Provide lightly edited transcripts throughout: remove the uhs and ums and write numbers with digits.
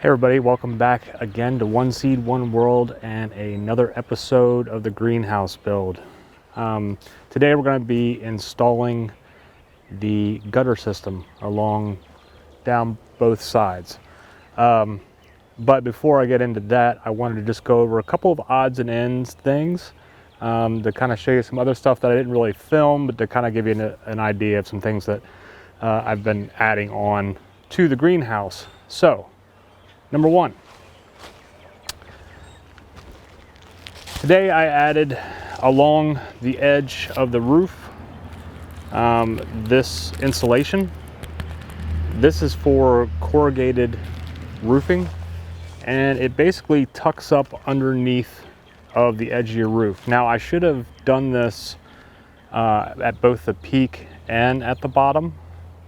Hey everybody, welcome back again to One Seed, One World and another episode of the greenhouse build. Today we're going to be installing the gutter system down both sides. But before I get into that, I wanted to just go over a couple of odds and ends things to kind of show you some other stuff that I didn't really film, but to kind of give you an idea of some things that I've been adding on to the greenhouse. So, number one, today I added along the edge of the roof this insulation. This is for corrugated roofing, and it basically tucks up underneath of the edge of your roof. Now I should have done this at both the peak and at the bottom,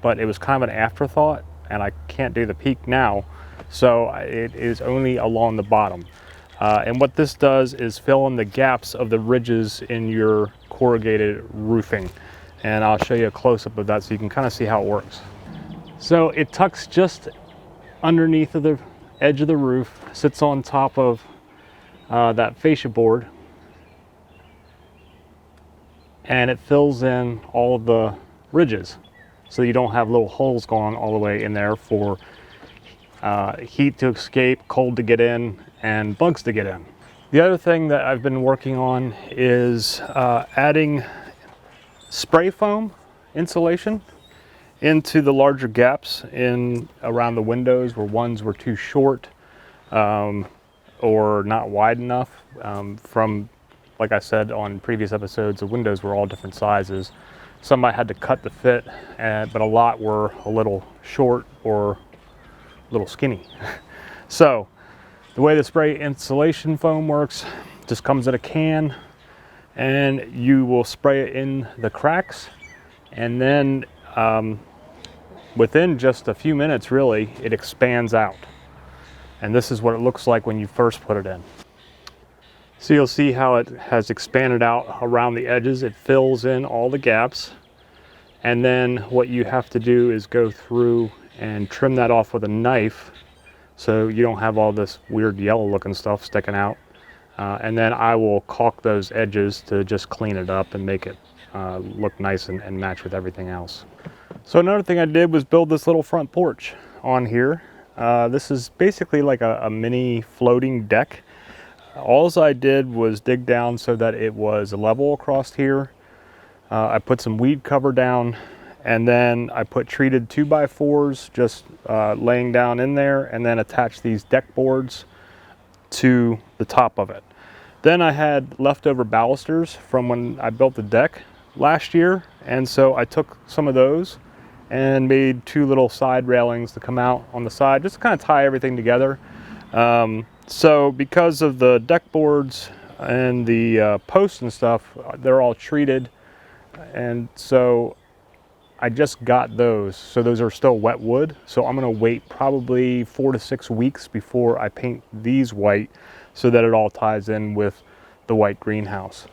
but it was kind of an afterthought and I can't do the peak now. So it is only along the bottom. And what this does is fill in the gaps of the ridges in your corrugated roofing. And I'll show you a close-up of that so you can kind of see how it works. So it tucks just underneath of the edge of the roof, sits on top of that fascia board, and it fills in all of the ridges. So you don't have little holes going all the way in there for heat to escape, cold to get in, and bugs to get in. The other thing that I've been working on is adding spray foam insulation into the larger gaps in around the windows where ones were too short or not wide enough. Like I said on previous episodes, the windows were all different sizes. Some I had to cut to fit, but a lot were a little short or a little skinny. So the way the spray insulation foam works, just comes in a can and you will spray it in the cracks, and then within just a few minutes really it expands out, and this is what it looks like when you first put it in. So you'll see how it has expanded out around the edges. It fills in all the gaps, and then what you have to do is go through and trim that off with a knife so you don't have all this weird yellow looking stuff sticking out. And then I will caulk those edges to just clean it up and make it look nice and match with everything else. So another thing I did was build this little front porch on here. This is basically like a mini floating deck. All I did was dig down so that it was level across here. I put some weed cover down, and then I put treated 2x4s just laying down in there, and then attached these deck boards to the top of it. Then I had leftover balusters from when I built the deck last year, and so I took some of those and made two little side railings to come out on the side, just to kind of tie everything together. So because of the deck boards and the posts and stuff, they're all treated, and so I just got those. So those are still wet wood, so I'm gonna wait probably 4 to 6 weeks before I paint these white so that it all ties in with the white greenhouse.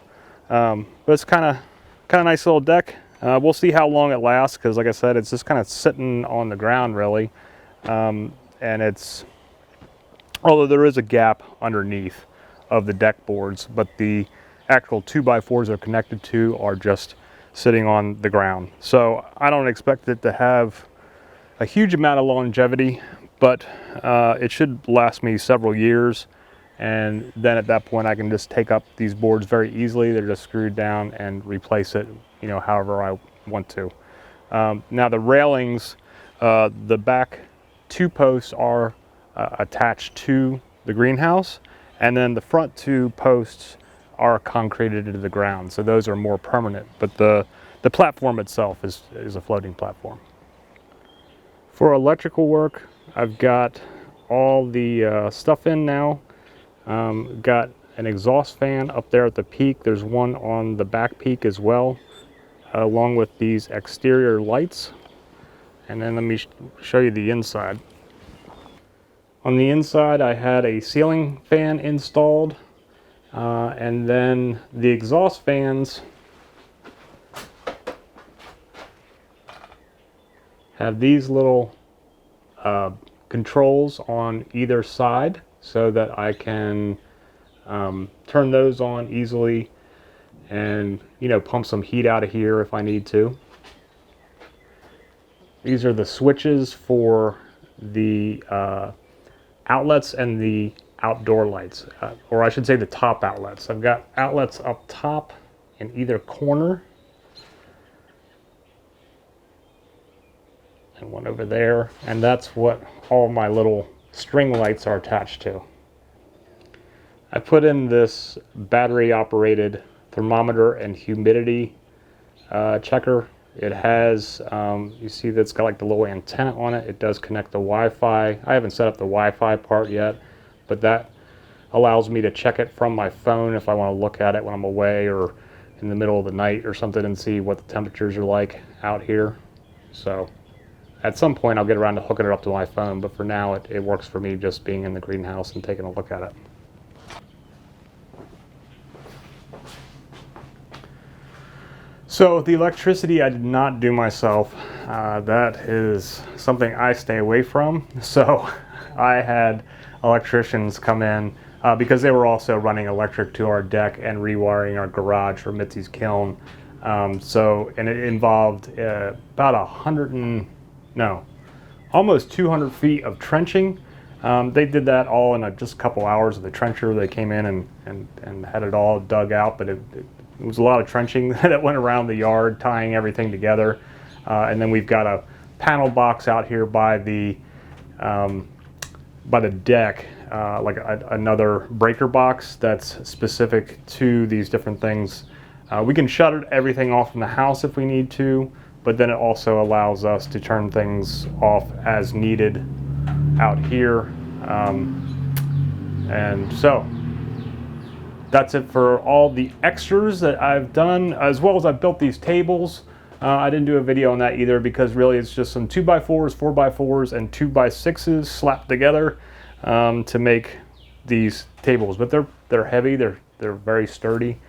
But it's kind of nice little deck. We'll see how long it lasts, because like I said, it's just kind of sitting on the ground really, and it's, although there is a gap underneath of the deck boards, but the actual 2x4s they're connected to are just sitting on the ground. So I don't expect it to have a huge amount of longevity, but it should last me several years. And then at that point I can just take up these boards very easily. They're just screwed down and replace it, you know, however I want to. Now the railings, the back two posts are attached to the greenhouse, and then the front two posts are concreted into the ground, so those are more permanent, but the platform itself is a floating platform. For electrical work, I've got all the stuff in now. Got an exhaust fan up there at the peak. There's one on the back peak as well, along with these exterior lights. And then let me show you the inside. On the inside I had a ceiling fan installed, and then the exhaust fans have these little controls on either side so that I can turn those on easily and, you know, pump some heat out of here if I need to. These are the switches for the outlets and the outdoor lights, or I should say the top outlets. I've got outlets up top in either corner and one over there, and that's what all my little string lights are attached to. I put in this battery operated thermometer and humidity checker. It has, you see that's got like the little antenna on it. It does connect the Wi-Fi. I haven't set up the Wi-Fi part yet, but that allows me to check it from my phone if I want to look at it when I'm away or in the middle of the night or something and see what the temperatures are like out here. So at some point I'll get around to hooking it up to my phone, but for now it works for me just being in the greenhouse and taking a look at it. So the electricity I did not do myself. That is something I stay away from. So I had electricians come in because they were also running electric to our deck and rewiring our garage for Mitzi's kiln. And it involved about almost 200 feet of trenching. They did that all in just a couple hours of the trencher. They came in and had it all dug out, but it was a lot of trenching that went around the yard, tying everything together. And then we've got a panel box out here by the deck, like another breaker box that's specific to these different things. We can shut everything off in the house if we need to, but then it also allows us to turn things off as needed out here. And so that's it for all the extras that I've done, as well as I've built these tables. I didn't do a video on that either because really it's just some 2x4s, 4x4s, and 2x6s slapped together to make these tables. But they're heavy, they're very sturdy,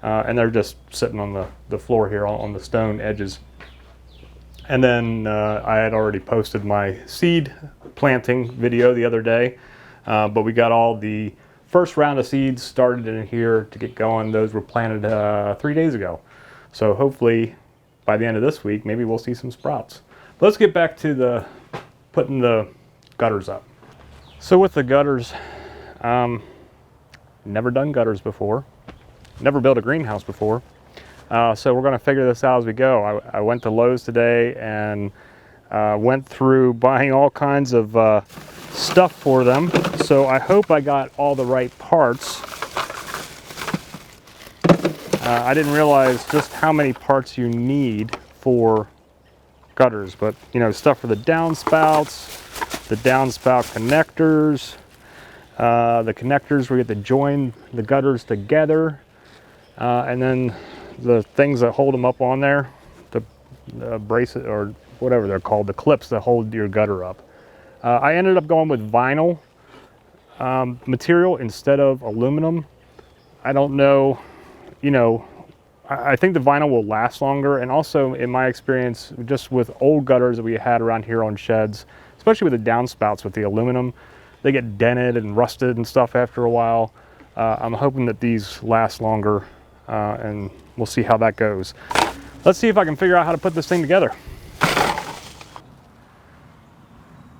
and they're just sitting on the floor here on the stone edges. And then I had already posted my seed planting video the other day, but we got all the first round of seeds started in here to get going. Those were planted 3 days ago. So hopefully by the end of this week, maybe we'll see some sprouts. But let's get back to putting the gutters up. So with the gutters, never done gutters before, never built a greenhouse before. So we're gonna figure this out as we go. I went to Lowe's today and went through buying all kinds of stuff for them. So I hope I got all the right parts. I didn't realize just how many parts you need for gutters, but you know, stuff for the downspouts, the downspout connectors, the connectors where you get to join the gutters together, and then the things that hold them up on there, the bracelet or whatever they're called, the clips that hold your gutter up. I ended up going with vinyl material instead of aluminum. I don't know, you know, I think the vinyl will last longer, and also in my experience, just with old gutters that we had around here on sheds, especially with the downspouts with the aluminum, they get dented and rusted and stuff after a while. I'm hoping that these last longer, and we'll see how that goes. Let's see if I can figure out how to put this thing together.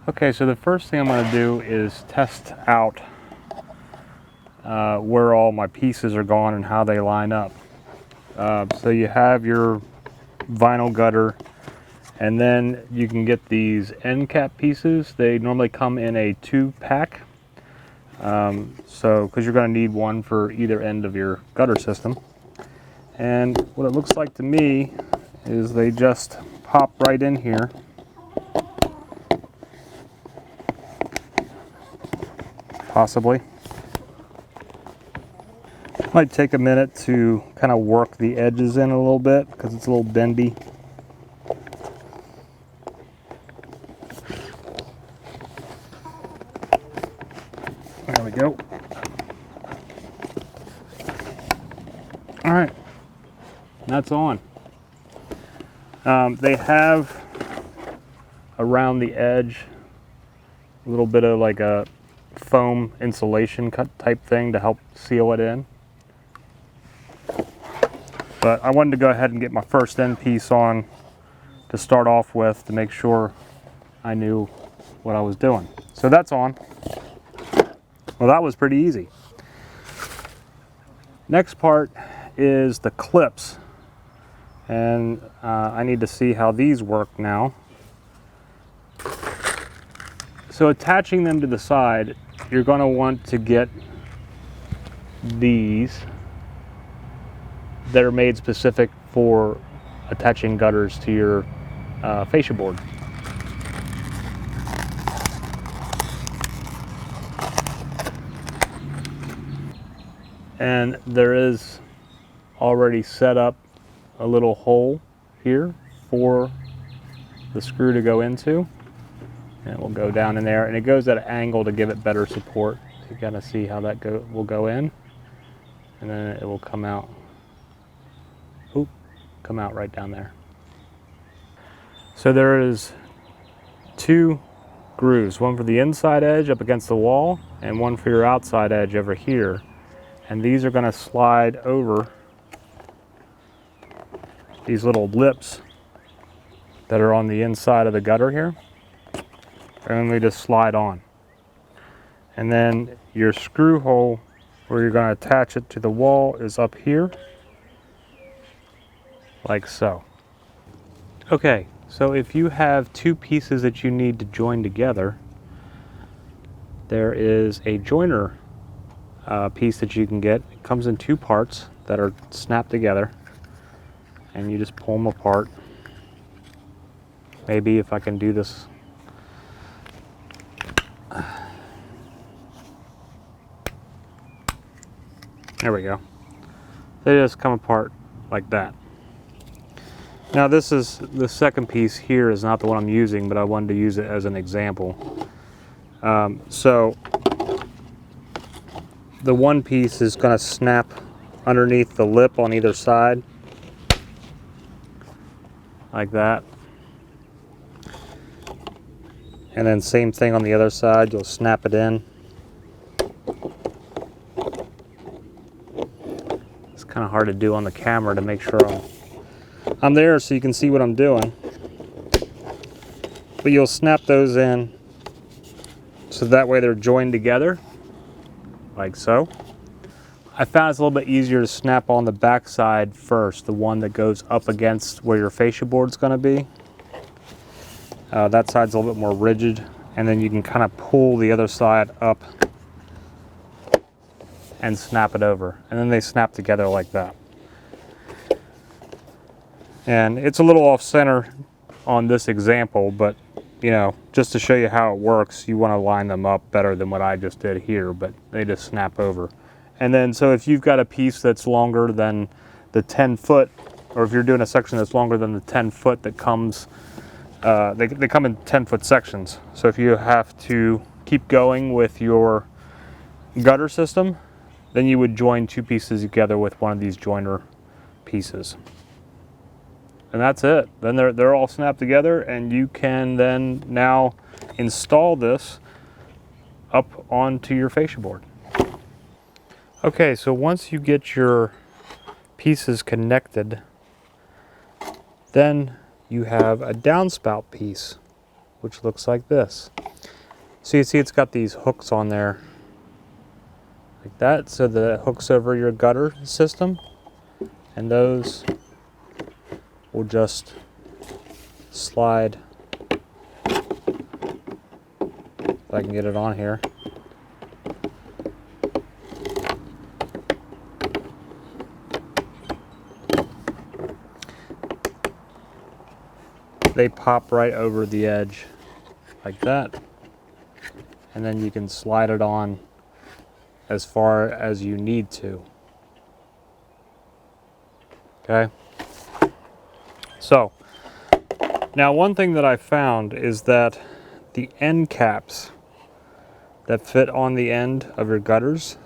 Okay, so the first thing I'm going to do is test out where all my pieces are going and how they line up. So you have your vinyl gutter, and then you can get these end cap pieces. They normally come in a 2-pack. So, because you're going to need one for either end of your gutter system. And what it looks like to me is they just pop right in here. Possibly. Might take a minute to kind of work the edges in a little bit because it's a little bendy. There we go. All right, that's on. They have around the edge a little bit of like a foam insulation cut type thing to help seal it in. But I wanted to go ahead and get my first end piece on to start off with to make sure I knew what I was doing. So that's on. Well, that was pretty easy. Next part is the clips. And I need to see how these work now. So attaching them to the side, you're going to want to get these that are made specific for attaching gutters to your fascia board. And there is already set up a little hole here for the screw to go into, and it will go down in there, and it goes at an angle to give it better support. So you gotta see how that will go in, and then it will come out. Oop, come out right down there. So there is two grooves, one for the inside edge up against the wall and one for your outside edge over here, and these are going to slide over these little lips that are on the inside of the gutter here, and they just slide on. And then your screw hole where you're going to attach it to the wall is up here, like so. Okay, so if you have two pieces that you need to join together, there is a joiner piece that you can get. It comes in two parts that are snapped together, and you just pull them apart. Maybe if I can do this. There we go. They just come apart like that. Now this is the second piece here is not the one I'm using, but I wanted to use it as an example. So the one piece is going to snap underneath the lip on either side, like that. And then same thing on the other side, you'll snap it in. It's kind of hard to do on the camera to make sure I'm there so you can see what I'm doing. But you'll snap those in so that way they're joined together, like so. I found it's a little bit easier to snap on the back side first, the one that goes up against where your fascia board's going to be. That side's a little bit more rigid, and then you can kind of pull the other side up and snap it over, and then they snap together like that. And it's a little off center on this example, but you know, just to show you how it works, you want to line them up better than what I just did here, but they just snap over. And then so if you've got a piece that's longer than the 10 foot, or if you're doing a section that's longer than the 10 foot that comes, they come in 10-foot sections. So if you have to keep going with your gutter system, then you would join two pieces together with one of these joiner pieces. And that's it. Then they're all snapped together, and you can then now install this up onto your fascia board. Okay, so once you get your pieces connected, then you have a downspout piece, which looks like this. So you see it's got these hooks on there, like that, so that it hooks over your gutter system, and those will just slide, if I can get it on here. They pop right over the edge like that, and then you can slide it on as far as you need to. Okay, so now one thing that I found is that the end caps that fit on the end of your gutters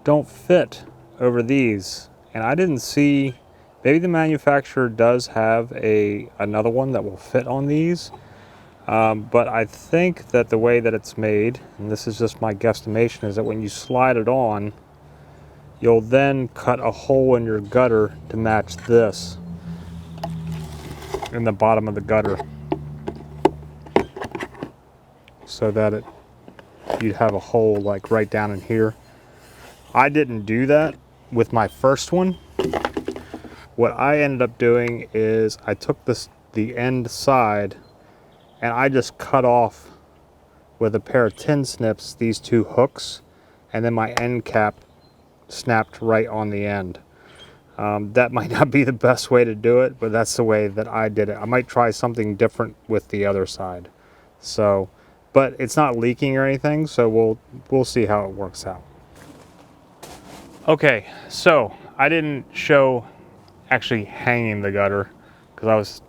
don't fit over these, and I didn't see, maybe the manufacturer does have another one that will fit on these, But I think that the way that it's made, and this is just my guesstimation, is that when you slide it on, you'll then cut a hole in your gutter to match this in the bottom of the gutter, so that you'd have a hole like right down in here. I didn't do that with my first one. What I ended up doing is I took the end side and I just cut off with a pair of tin snips these two hooks, and then my end cap snapped right on the end. That might not be the best way to do it, but that's the way that I did it. I might try something different with the other side. So, but it's not leaking or anything, so we'll see how it works out. Okay, so I didn't show actually hanging the gutter because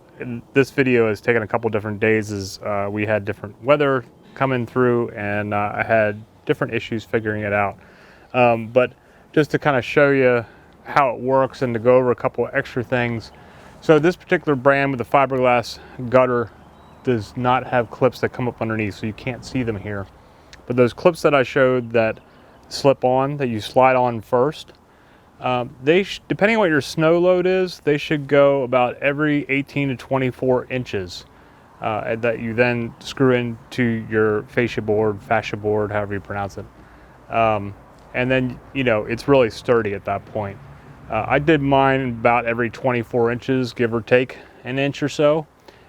this video has taken a couple different days as we had different weather coming through, and I had different issues figuring it out. But just to kind of show you how it works and to go over a couple of extra things. So this particular brand with the fiberglass gutter does not have clips that come up underneath, so you can't see them here. But those clips that I showed that slip on, that you slide on first, depending on what your snow load is, they should go about every 18 to 24 inches that you then screw into your fascia board, however you pronounce it. And then, you know, it's really sturdy at that point. I did mine about every 24 inches, give or take an inch or so.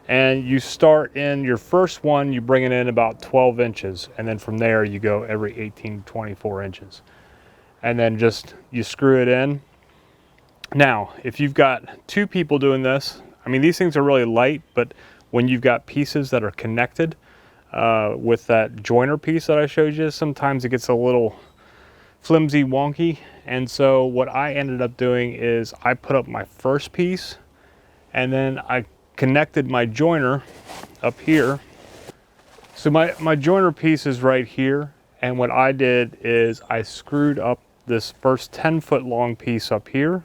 And you start in your first one, you bring it in about 12 inches. And then from there, you go every 18 to 24 inches. And then you screw it in. Now, if you've got two people doing this, I mean, these things are really light, but when you've got pieces that are connected with that joiner piece that I showed you, sometimes it gets a little flimsy, wonky. And so what I ended up doing is I put up my first piece, and then I connected my joiner up here. So my joiner piece is right here, and what I did is I screwed up this first 10-foot long piece up here,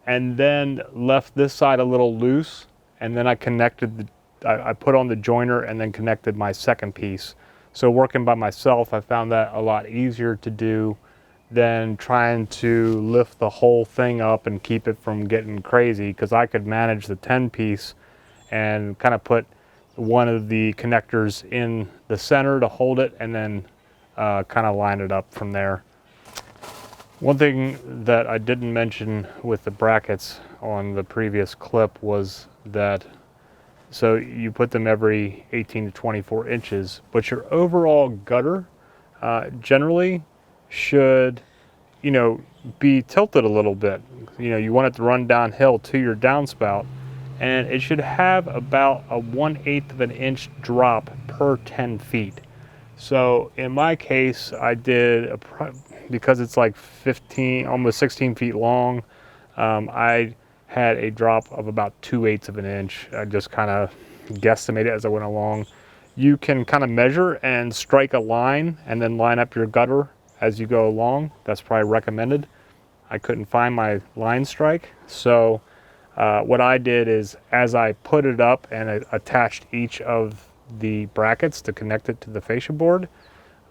and then left this side a little loose, and then I put on the joiner and then connected my second piece. So working by myself, I found that a lot easier to do than trying to lift the whole thing up and keep it from getting crazy, because I could manage the 10 piece and kind of put one of the connectors in the center to hold it, and then kind of line it up from there. One thing that I didn't mention with the brackets on the previous clip was that, so you put them every 18 to 24 inches, but your overall gutter generally should, you know, be tilted a little bit. You know, you want it to run downhill to your downspout, and it should have about a 1/8 of an inch drop per 10 feet. So in my case, I did, because it's like 15, almost 16 feet long, I had a drop of about 2/8 of an inch. I just kind of guesstimated as I went along. You can kind of measure and strike a line and then line up your gutter as you go along. That's probably recommended. I couldn't find my line strike, so what I did is, as I put it up and attached each of the brackets to connect it to the fascia board,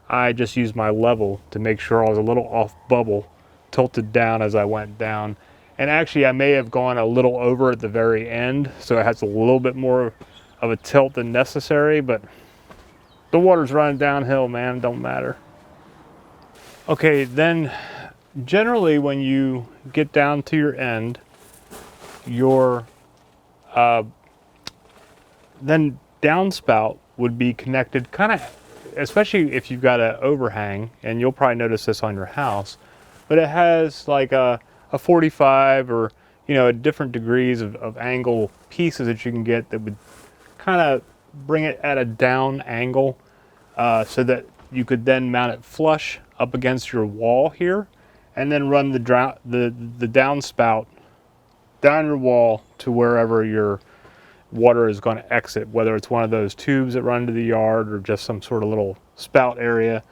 I just used my level to make sure I was a little off bubble, tilted down as I went down. And actually I may have gone a little over at the very end, so it has a little bit more of a tilt than necessary, but the water's running downhill, man, don't matter. Okay, then generally when you get down to your end, your then downspout would be connected kind of, especially if you've got an overhang, and you'll probably notice this on your house, but it has like a 45 or, you know, different degrees of angle pieces that you can get that would kind of bring it at a down angle, so that you could then mount it flush up against your wall here, and then run the downspout down your wall to wherever your water is going to exit, whether it's one of those tubes that run to the yard or just some sort of little spout area.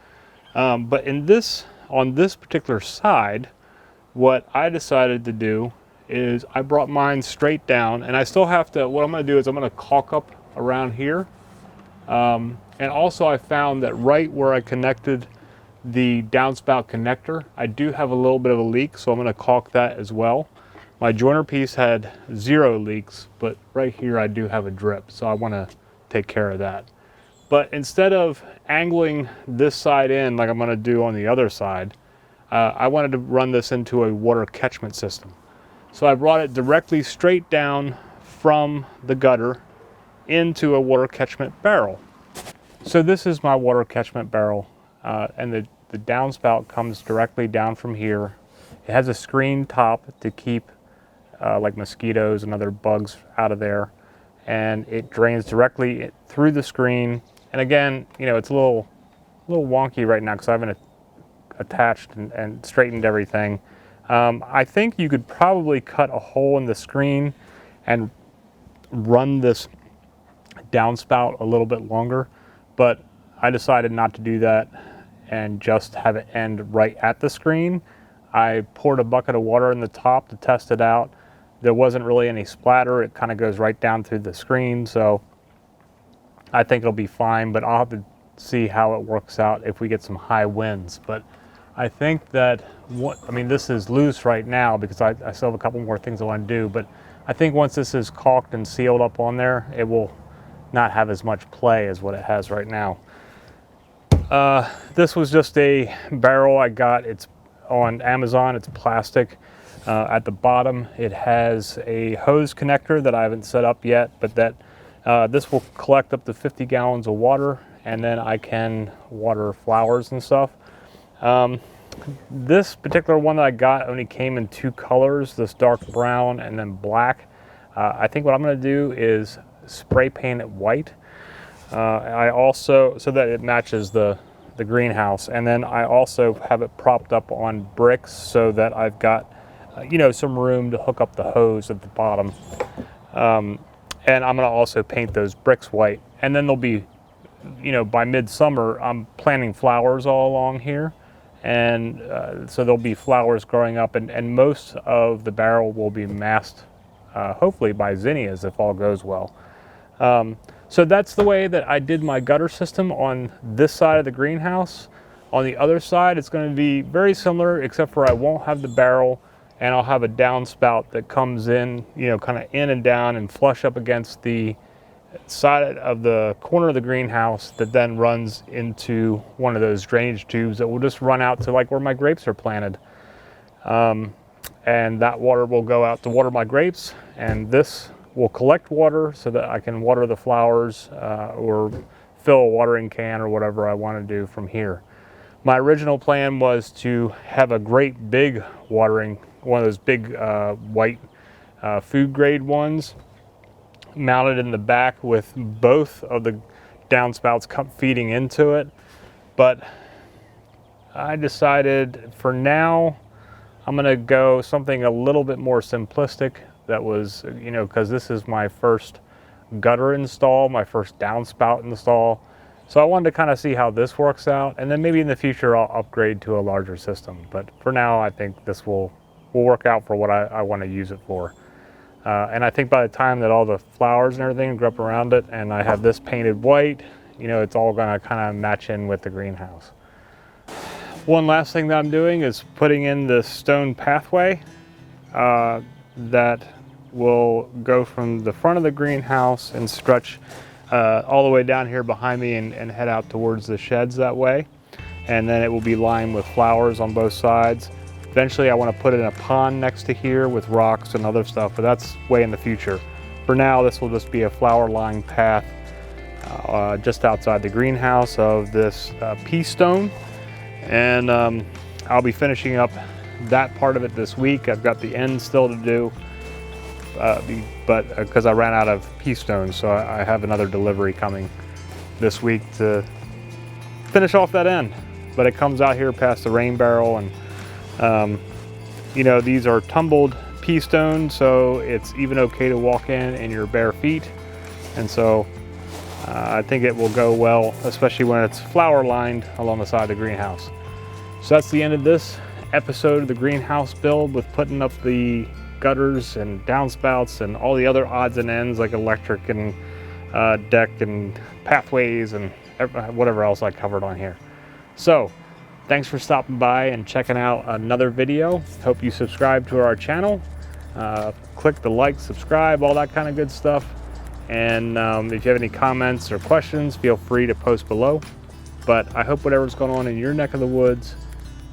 But on this particular side, what I decided to do is I brought mine straight down, and I still have to, what I'm going to do is I'm going to caulk up around here And also I found that right where I connected the downspout connector, I do have a little bit of a leak, so I'm going to caulk that as well. My joiner piece had 0 leaks, but right here I do have a drip, so I want to take care of that. But instead of angling this side in like I'm going to do on the other side, I wanted to run this into a water catchment system. So I brought it directly straight down from the gutter into a water catchment barrel. So this is my water catchment barrel, and the downspout comes directly down from here. It has a screen top to keep like mosquitoes and other bugs out of there, and it drains directly through the screen. And again, you know, it's a little wonky right now because I haven't attached and straightened everything. I think you could probably cut a hole in the screen and run this downspout a little bit longer, but I decided not to do that and just have it end right at the screen. I poured a bucket of water in the top to test it out. There wasn't really any splatter. It kind of goes right down through the screen, so I think it'll be fine, but I'll have to see how it works out if we get some high winds. But I think that, I mean, this is loose right now because I still have a couple more things I want to do, but I think once this is caulked and sealed up on there, it will not have as much play as what it has right now. This was just a barrel I got. It's on Amazon. It's plastic. At the bottom, it has a hose connector that I haven't set up yet, but that this will collect up to 50 gallons of water, and then I can water flowers and stuff. This particular one that I got only came in 2 colors, this dark brown and then black. I think what I'm going to do is spray paint it white. I also, so that it matches the greenhouse, and then I also have it propped up on bricks so that I've got you know, some room to hook up the hose at the bottom. And I'm going to also paint those bricks white, and then there'll be, you know, by midsummer I'm planting flowers all along here, and so there'll be flowers growing up, and most of the barrel will be masked hopefully by zinnias if all goes well. So that's the way that I did my gutter system on this side of the greenhouse. On the other side, it's going to be very similar, except for I won't have the barrel, and I'll have a downspout that comes in, you know, kind of in and down and flush up against the side of the corner of the greenhouse that then runs into one of those drainage tubes that will just run out to like where my grapes are planted. And that water will go out to water my grapes, and this will collect water so that I can water the flowers or fill a watering can or whatever I want to do from here. My original plan was to have a great big watering, one of those big white food grade ones, mounted in the back with both of the downspouts feeding into it. But I decided for now I'm going to go something a little bit more simplistic. That was, you know, because this is my first gutter install, my first downspout install. So I wanted to kind of see how this works out, and then maybe in the future I'll upgrade to a larger system. But for now, I think this will work out for what I want to use it for. And I think by the time that all the flowers and everything grow up around it, and I have this painted white, you know, it's all going to kind of match in with the greenhouse. One last thing that I'm doing is putting in the stone pathway that will go from the front of the greenhouse and stretch all the way down here behind me and head out towards the sheds that way. And then it will be lined with flowers on both sides. Eventually I want to put in a pond next to here with rocks and other stuff, but that's way in the future. For now, this will just be a flower-lined path just outside the greenhouse of this pea stone. And I'll be finishing up that part of it this week. I've got the end still to do, but because I ran out of pea stones, so I have another delivery coming this week to finish off that end. But it comes out here past the rain barrel, and you know, these are tumbled pea stones, so it's even okay to walk in your bare feet. And so I think it will go well, especially when it's flower lined along the side of the greenhouse. So that's the end of this episode of the greenhouse build, with putting up the gutters and downspouts and all the other odds and ends like electric and deck and pathways and whatever else I covered on here. So thanks for stopping by and checking out another video. Hope you subscribe to our channel. Click the like, subscribe, all that kind of good stuff. And if you have any comments or questions, feel free to post below. But I hope whatever's going on in your neck of the woods,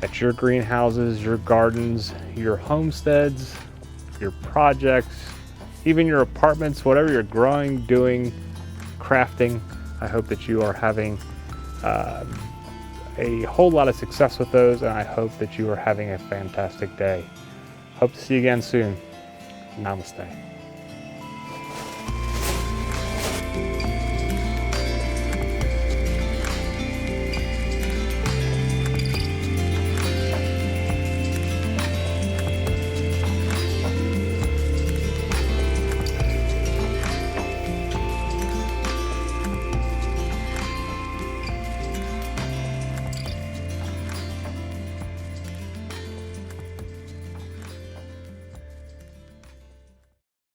at your greenhouses, your gardens, your homesteads, your projects, even your apartments, whatever you're growing, doing, crafting, I hope that you are having a whole lot of success with those, and I hope that you are having a fantastic day. Hope to see you again soon. Namaste.